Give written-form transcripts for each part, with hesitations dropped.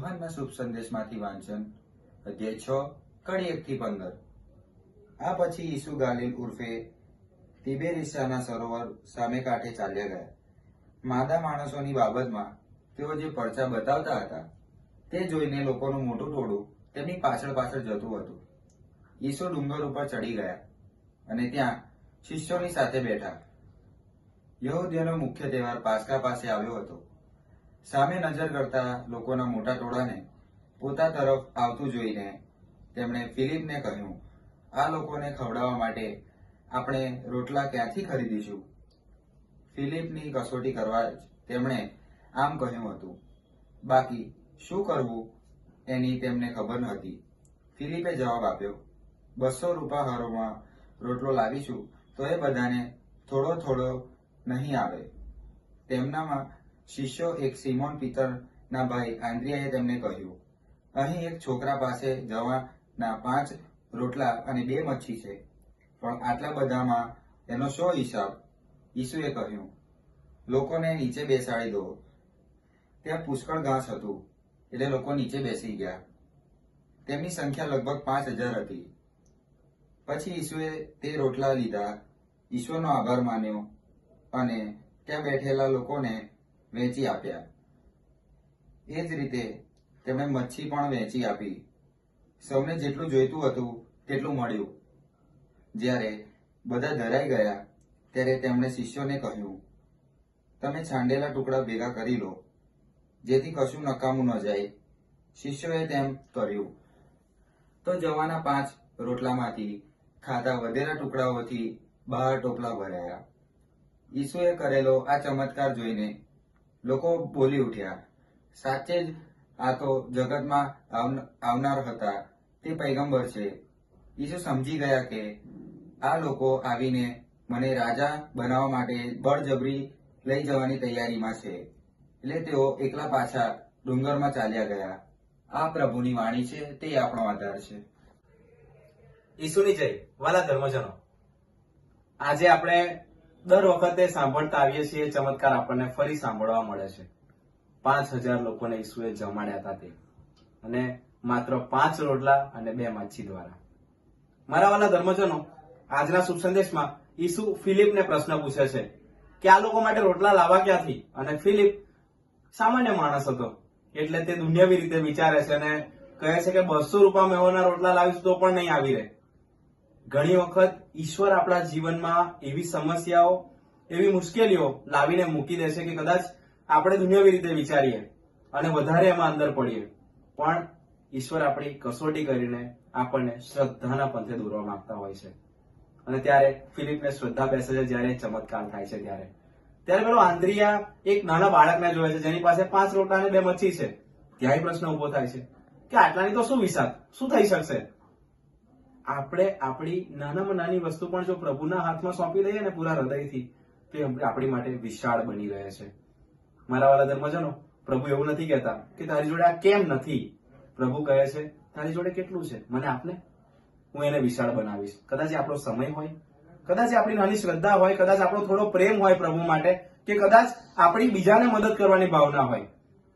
યુહાનના શુભ સંદેશમાંથી વાંચન અધ્યાય 6 કડી 1 થી 15। આ પછી ઈસુ ગાલિલ ઉર્ફે તિબેરિસાના સરોવર સામે કાંઠે ચાલ્યા ગયા। માદા માણસોની બાબતમાં તેઓ જે પરચા બતાવતા હતા તે જોઈને લોકોનું મોટું ટોળું તેમની પાછળ પાછળ જતું હતું। ઈસુ ડુંગર ઉપર ચડી ગયા અને ત્યાં શિષ્યોની સાથે બેઠા। યહૂદીઓનો મુખ્ય તહેવાર પાસ્કા પાસે આવ્યો હતો। સામે નજર કરતા લોકોના મોટા ટોળાને પોતા તરફ આવતું જોઈને તેમણે ફિલિપને કહ્યું, આ લોકોને ખવડાવવા માટે આપણે રોટલા ક્યાંથી ખરીદીશું? ફિલિપની કસોટી કરવા જ તેમણે આમ કહ્યું હતું। બાકી શું કરવું એની તેમને ખબર નહોતી। ફિલિપે જવાબ આપ્યો, 200 રૂપિયામાં રોટલો લાવીશું તો એ બધાને થોડો થોડો નહીં આવે। તેમનામાં શિષ્યો એક સિમોન પિતરના ભાઈ આંદ્રિયાએ તેમને કહ્યું, અહીં એક છોકરા પાસે જવાના 5 રોટલા અને 2 મચ્છી છે, પણ આટલા બધામાં એનો શો હિસાબ? ઈસુએ કહ્યું, લોકોને નીચે બેસાડી દો। ત્યાં પુષ્કળ ઘાસ હતું એટલે લોકો નીચે બેસી ગયા। તેમની સંખ્યા લગભગ 5000 હતી। પછી ઈસુએ તે રોટલા લીધા, ઈશ્વરનો આભાર માન્યો અને ત્યાં બેઠેલા લોકોને વહેંચી આપ્યા। એ જ રીતે તેમણે મચ્છી પણ વહેંચી આપી। સૌને જેટલું જોઈતું હતું તેટલું મળ્યું। જ્યારે બધા ધરાઈ ગયા ત્યારે તેમણે શિષ્યોને કહ્યું, તમે છાંડેલા ટુકડા ભેગા કરી લો, જેથી કશું નકામું ન જાય। શિષ્યોએ તેમ કર્યું તો જવાના 5 રોટલામાંથી ખાધા વધેલા ટુકડાઓથી 12 ટોપલા ભરાયા। ઈસુએ કરેલો આ ચમત્કાર જોઈને લોકો બોલી ઉઠ્યા, સાચે જ આ તો જગતમાં આવનાર હતા તે પૈગંબર છે। ઈસુ સમજી ગયા કે આ લોકો આવીને મને રાજા બનાવવા માટે બળજબરી લઈ જવાની તૈયારીમાં છે, એટલે તેઓ એકલા પાછા ડુંગરમાં ચાલ્યા ગયા। આ પ્રભુની વાણી છે, તે આપણો આધાર છે। ઈસુની જય। વાલા ધર્મજનો, આજે આપણે દર વખતે સાંભળતા આવીએ છીએ ચમત્કાર આપણને ફરી સાંભળવા મળે છે। 5000 લોકોને ઈસુએ જમાડ્યા હતા તે, અને માત્ર 5 રોટલા અને 2 માછી દ્વારા। મારા વાલા ધર્મજનો, આજના શુભ સંદેશમાં ઈસુ ફિલિપને પ્રશ્ન પૂછે છે કે આ લોકો માટે રોટલા લાવવા ક્યાંથી? અને ફિલિપ સામાન્ય માણસ હતો એટલે તે દુનિયાવી રીતે વિચારે છે અને કહે છે કે 200 રૂપિયા મેવાના રોટલા લાવીશું તો પણ નહીં આવી રહે। ઘણી વખત ઈશ્વર આપણા જીવનમાં એવી સમસ્યાઓ, એવી મુશ્કેલીઓ લાવીને મૂકી દે છે કે કદાચ આપણે દુનિયાવી રીતે વિચારીએ અને વધારે એમાં અંદર પડીએ, પણ ઈશ્વર આપણી કસોટી કરીને આપણને શ્રદ્ધાના પંથે દોરવા માંગતા હોય છે। અને ત્યારે ફિલિપને શ્રદ્ધા બેસે છે જ્યારે ચમત્કાર થાય છે ત્યારે પેલો આંદ્રિયા એક નાના બાળકને જોવે છે જેની પાસે 5 રોટલા અને 2 મચ્છી છે। ત્યાંય પ્રશ્ન ઉભો થાય છે કે આટલાની તો શું વિશાળ, શું થઈ શકશે? આપણે આપણી નાનામાં નાની વસ્તુ પણ જો પ્રભુના હાથમાં સોંપી દઈએ ને પૂરા હૃદયથી, તે આપણી માટે વિશાળ બની રહે છે। મારા વાલા ધર્મજનો, પ્રભુ એવું નથી કહેતા કે તારી જોડે આ કેમ નથી। પ્રભુ કહે છે તારી જોડે કેટલું છે મને આપને, હું એને વિશાળ બનાવીશ। કદાચ આપણો સમય હોય, કદાચ આપણી નાની શ્રદ્ધા હોય, કદાચ આપણો થોડો પ્રેમ હોય પ્રભુ માટે, કે કદાચ આપણી બીજાને મદદ કરવાની ભાવના હોય,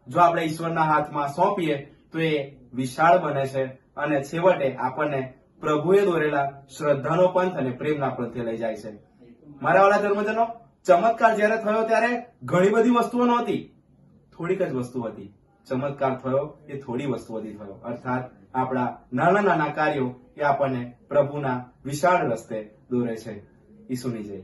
જો આપણે ઈશ્વરના હાથમાં સોંપીએ તો એ વિશાળ બને છે અને છેવટે આપણને પ્રભુએ દોરેલા શ્રદ્ધાનો પંથ અને પ્રેમના પંથે લઈ જાય છે। મારા વાળા ધર્મજનો, ચમત્કાર જ્યારે થયો ત્યારે ઘણી બધી વસ્તુઓ નહોતી, થોડીક જ વસ્તુ હતી। ચમત્કાર થયો એ થોડી વસ્તુઓથી થયો, અર્થાત આપણા નાના નાના કાર્યો એ આપણને પ્રભુના વિશાળ રસ્તે દોરે છે। ઈસુની જય।